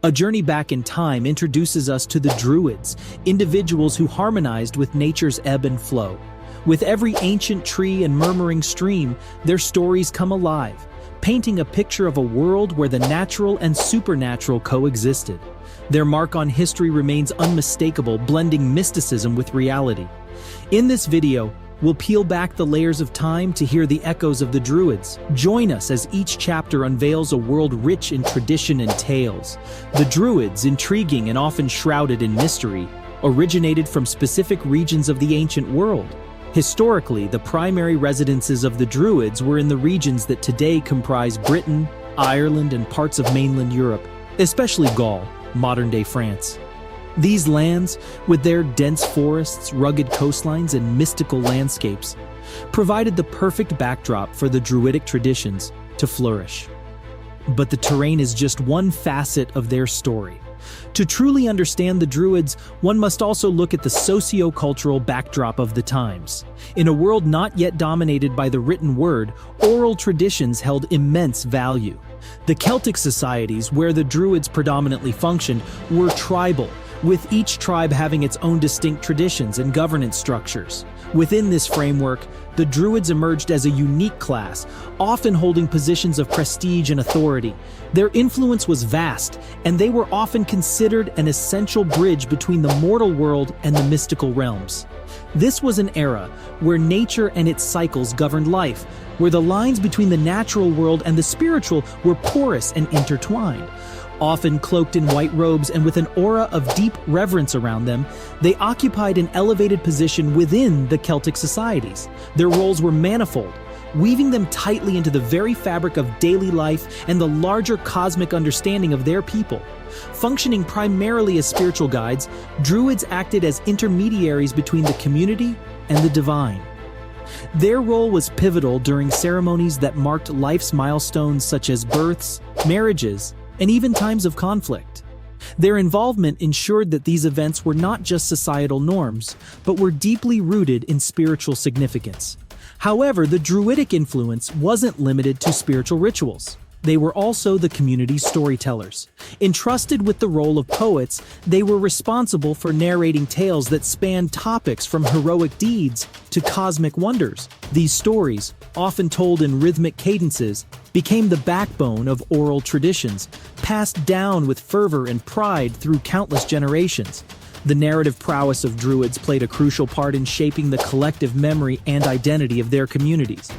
A journey back in time introduces us to the Druids, individuals who harmonized with nature's ebb and flow. With every ancient tree and murmuring stream, their stories come alive, painting a picture of a world where the natural and supernatural coexisted. Their mark on history remains unmistakable, blending mysticism with reality. In this video, we'll peel back the layers of time to hear the echoes of the Druids. Join us as each chapter unveils a world rich in tradition and tales. The Druids, intriguing and often shrouded in mystery, originated from specific regions of the ancient world. Historically, the primary residences of the Druids were in the regions that today comprise Britain, Ireland, and parts of mainland Europe, especially Gaul, modern-day France. These lands, with their dense forests, rugged coastlines, and mystical landscapes, provided the perfect backdrop for the Druidic traditions to flourish. But the terrain is just one facet of their story. To truly understand the Druids, one must also look at the socio-cultural backdrop of the times. In a world not yet dominated by the written word, oral traditions held immense value. The Celtic societies, where the Druids predominantly functioned, were tribal, with each tribe having its own distinct traditions and governance structures. Within this framework, the Druids emerged as a unique class, often holding positions of prestige and authority. Their influence was vast, and they were often considered an essential bridge between the mortal world and the mystical realms. This was an era where nature and its cycles governed life, where the lines between the natural world and the spiritual were porous and intertwined. Often cloaked in white robes and with an aura of deep reverence around them, they occupied an elevated position within the Celtic societies. Their roles were manifold, weaving them tightly into the very fabric of daily life and the larger cosmic understanding of their people. Functioning primarily as spiritual guides, Druids acted as intermediaries between the community and the divine. Their role was pivotal during ceremonies that marked life's milestones such as births, marriages, and even times of conflict. Their involvement ensured that these events were not just societal norms, but were deeply rooted in spiritual significance. However, the Druidic influence wasn't limited to spiritual rituals. They were also the community's storytellers. Entrusted with the role of poets, they were responsible for narrating tales that spanned topics from heroic deeds to cosmic wonders. These stories, often told in rhythmic cadences, became the backbone of oral traditions, passed down with fervor and pride through countless generations. The narrative prowess of Druids played a crucial part in shaping the collective memory and identity of their communities.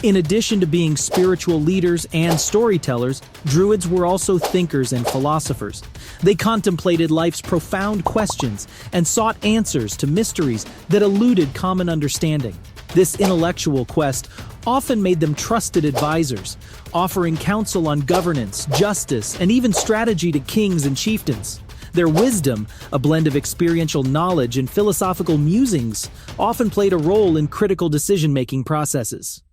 In addition to being spiritual leaders and storytellers, Druids were also thinkers and philosophers. They contemplated life's profound questions and sought answers to mysteries that eluded common understanding. This intellectual quest often made them trusted advisors, offering counsel on governance, justice, and even strategy to kings and chieftains. Their wisdom, a blend of experiential knowledge and philosophical musings, often played a role in critical decision-making processes.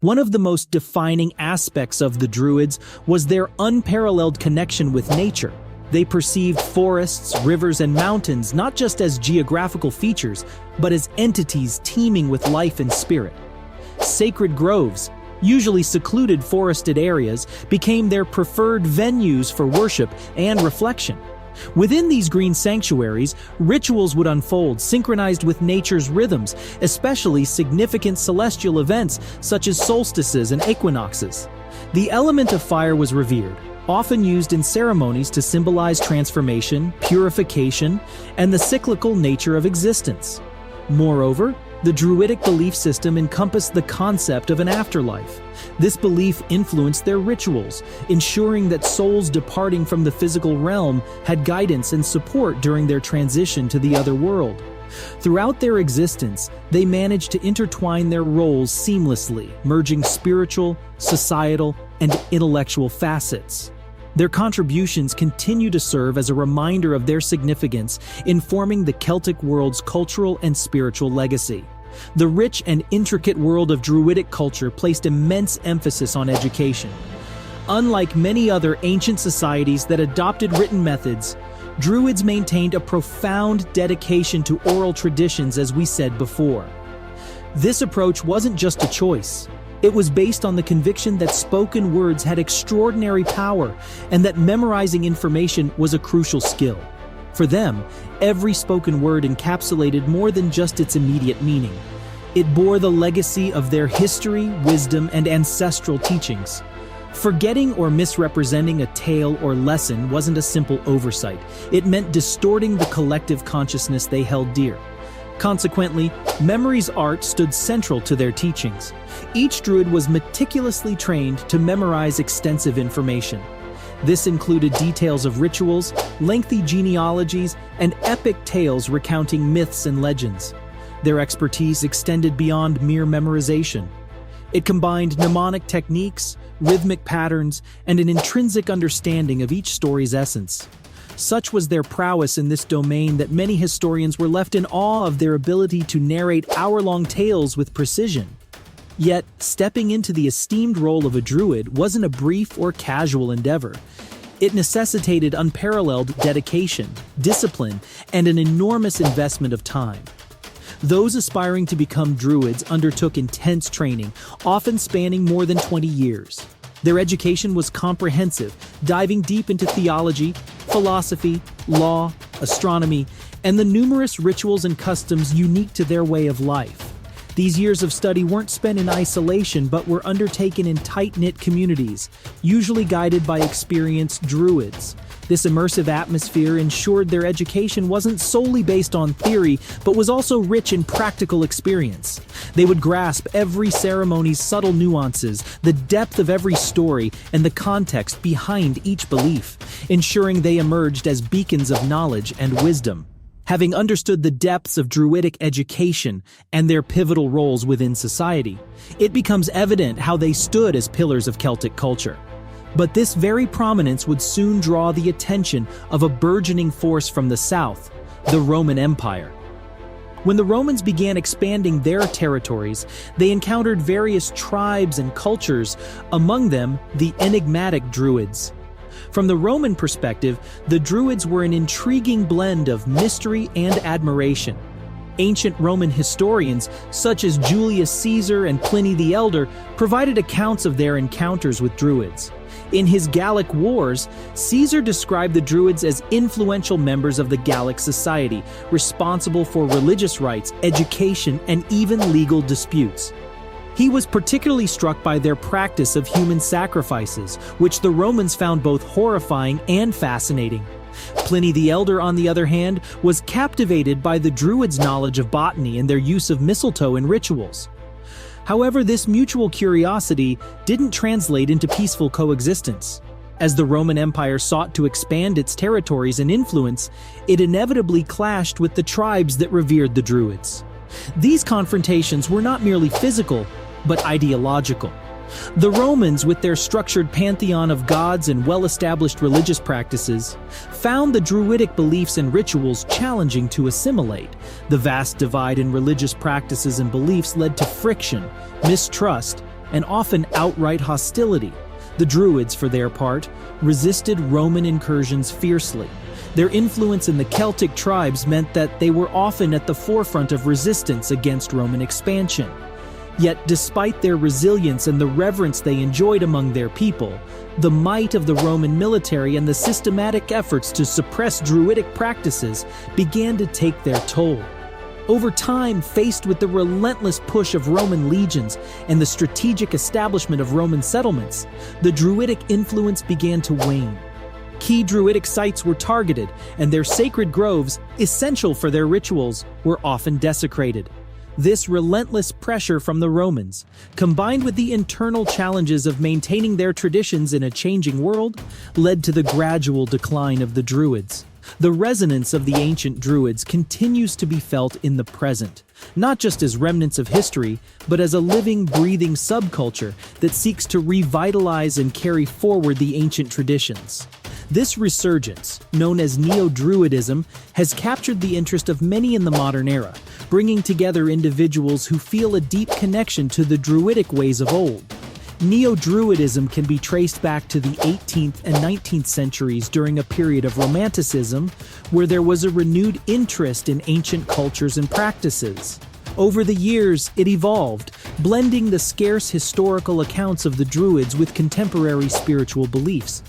One of the most defining aspects of the Druids was their unparalleled connection with nature. They perceived forests, rivers, and mountains not just as geographical features, but as entities teeming with life and spirit. Sacred groves, usually secluded forested areas, became their preferred venues for worship and reflection. Within these green sanctuaries, rituals would unfold, synchronized with nature's rhythms, especially significant celestial events such as solstices and equinoxes. The element of fire was revered, often used in ceremonies to symbolize transformation, purification, and the cyclical nature of existence. Moreover, the Druidic belief system encompassed the concept of an afterlife. This belief influenced their rituals, ensuring that souls departing from the physical realm had guidance and support during their transition to the other world. Throughout their existence, they managed to intertwine their roles seamlessly, merging spiritual, societal, and intellectual facets. Their contributions continue to serve as a reminder of their significance in forming the Celtic world's cultural and spiritual legacy. The rich and intricate world of Druidic culture placed immense emphasis on education. Unlike many other ancient societies that adopted written methods, Druids maintained a profound dedication to oral traditions, as we said before. This approach wasn't just a choice. It was based on the conviction that spoken words had extraordinary power and that memorizing information was a crucial skill. For them, every spoken word encapsulated more than just its immediate meaning. It bore the legacy of their history, wisdom, and ancestral teachings. Forgetting or misrepresenting a tale or lesson wasn't a simple oversight. It meant distorting the collective consciousness they held dear. Consequently, memory's art stood central to their teachings. Each druid was meticulously trained to memorize extensive information. This included details of rituals, lengthy genealogies, and epic tales recounting myths and legends. Their expertise extended beyond mere memorization. It combined mnemonic techniques, rhythmic patterns, and an intrinsic understanding of each story's essence. Such was their prowess in this domain that many historians were left in awe of their ability to narrate hour-long tales with precision. Yet, stepping into the esteemed role of a druid wasn't a brief or casual endeavor. It necessitated unparalleled dedication, discipline, and an enormous investment of time. Those aspiring to become druids undertook intense training, often spanning more than 20 years. Their education was comprehensive, diving deep into theology, philosophy, law, astronomy, and the numerous rituals and customs unique to their way of life. These years of study weren't spent in isolation but were undertaken in tight-knit communities, usually guided by experienced druids. This immersive atmosphere ensured their education wasn't solely based on theory, but was also rich in practical experience. They would grasp every ceremony's subtle nuances, the depth of every story, and the context behind each belief, ensuring they emerged as beacons of knowledge and wisdom. Having understood the depths of druidic education and their pivotal roles within society, it becomes evident how they stood as pillars of Celtic culture. But this very prominence would soon draw the attention of a burgeoning force from the south, the Roman Empire. When the Romans began expanding their territories, they encountered various tribes and cultures, among them the enigmatic Druids. From the Roman perspective, the Druids were an intriguing blend of mystery and admiration. Ancient Roman historians, such as Julius Caesar and Pliny the Elder, provided accounts of their encounters with Druids. In his Gallic Wars, Caesar described the Druids as influential members of the Gallic society, responsible for religious rites, education, and even legal disputes. He was particularly struck by their practice of human sacrifices, which the Romans found both horrifying and fascinating. Pliny the Elder, on the other hand, was captivated by the Druids' knowledge of botany and their use of mistletoe in rituals. However, this mutual curiosity didn't translate into peaceful coexistence. As the Roman Empire sought to expand its territories and influence, it inevitably clashed with the tribes that revered the Druids. These confrontations were not merely physical, but ideological. The Romans, with their structured pantheon of gods and well-established religious practices, found the Druidic beliefs and rituals challenging to assimilate. The vast divide in religious practices and beliefs led to friction, mistrust, and often outright hostility. The Druids, for their part, resisted Roman incursions fiercely. Their influence in the Celtic tribes meant that they were often at the forefront of resistance against Roman expansion. Yet, despite their resilience and the reverence they enjoyed among their people, the might of the Roman military and the systematic efforts to suppress Druidic practices began to take their toll. Over time, faced with the relentless push of Roman legions and the strategic establishment of Roman settlements, the Druidic influence began to wane. Key Druidic sites were targeted, and their sacred groves, essential for their rituals, were often desecrated. This relentless pressure from the Romans, combined with the internal challenges of maintaining their traditions in a changing world, led to the gradual decline of the Druids. The resonance of the ancient Druids continues to be felt in the present, not just as remnants of history, but as a living, breathing subculture that seeks to revitalize and carry forward the ancient traditions. This resurgence, known as Neo-Druidism, has captured the interest of many in the modern era, bringing together individuals who feel a deep connection to the Druidic ways of old. Neo-Druidism can be traced back to the 18th and 19th centuries during a period of Romanticism, where there was a renewed interest in ancient cultures and practices. Over the years, it evolved, blending the scarce historical accounts of the Druids with contemporary spiritual beliefs.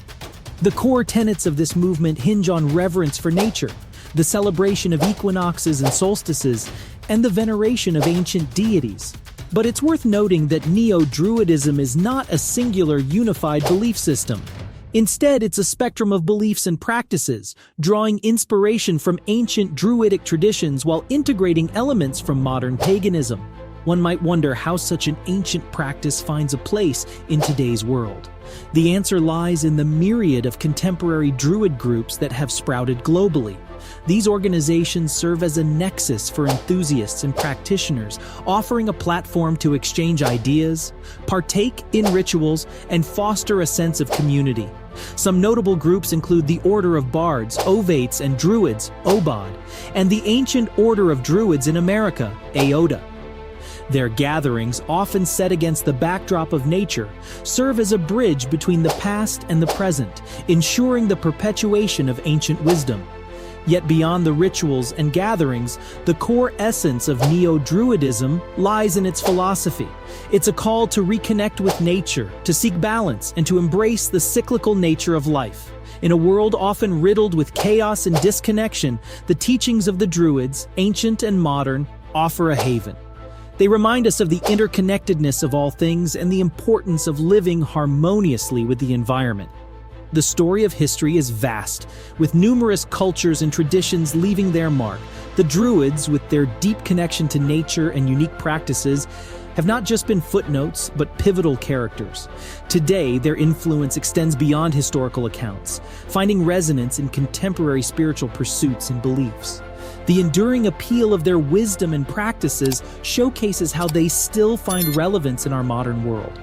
The core tenets of this movement hinge on reverence for nature, the celebration of equinoxes and solstices, and the veneration of ancient deities. But it's worth noting that Neo-Druidism is not a singular unified belief system. Instead, it's a spectrum of beliefs and practices, drawing inspiration from ancient Druidic traditions while integrating elements from modern paganism. One might wonder how such an ancient practice finds a place in today's world. The answer lies in the myriad of contemporary Druid groups that have sprouted globally. These organizations serve as a nexus for enthusiasts and practitioners, offering a platform to exchange ideas, partake in rituals, and foster a sense of community. Some notable groups include the Order of Bards, Ovates, and Druids, OBOD, and the Ancient Order of Druids in America, AODA. Their gatherings, often set against the backdrop of nature, serve as a bridge between the past and the present, ensuring the perpetuation of ancient wisdom. Yet beyond the rituals and gatherings, the core essence of Neo-Druidism lies in its philosophy. It's a call to reconnect with nature, to seek balance, and to embrace the cyclical nature of life. In a world often riddled with chaos and disconnection, the teachings of the Druids, ancient and modern, offer a haven. They remind us of the interconnectedness of all things and the importance of living harmoniously with the environment. The story of history is vast, with numerous cultures and traditions leaving their mark. The Druids, with their deep connection to nature and unique practices, have not just been footnotes, but pivotal characters. Today, their influence extends beyond historical accounts, finding resonance in contemporary spiritual pursuits and beliefs. The enduring appeal of their wisdom and practices showcases how they still find relevance in our modern world.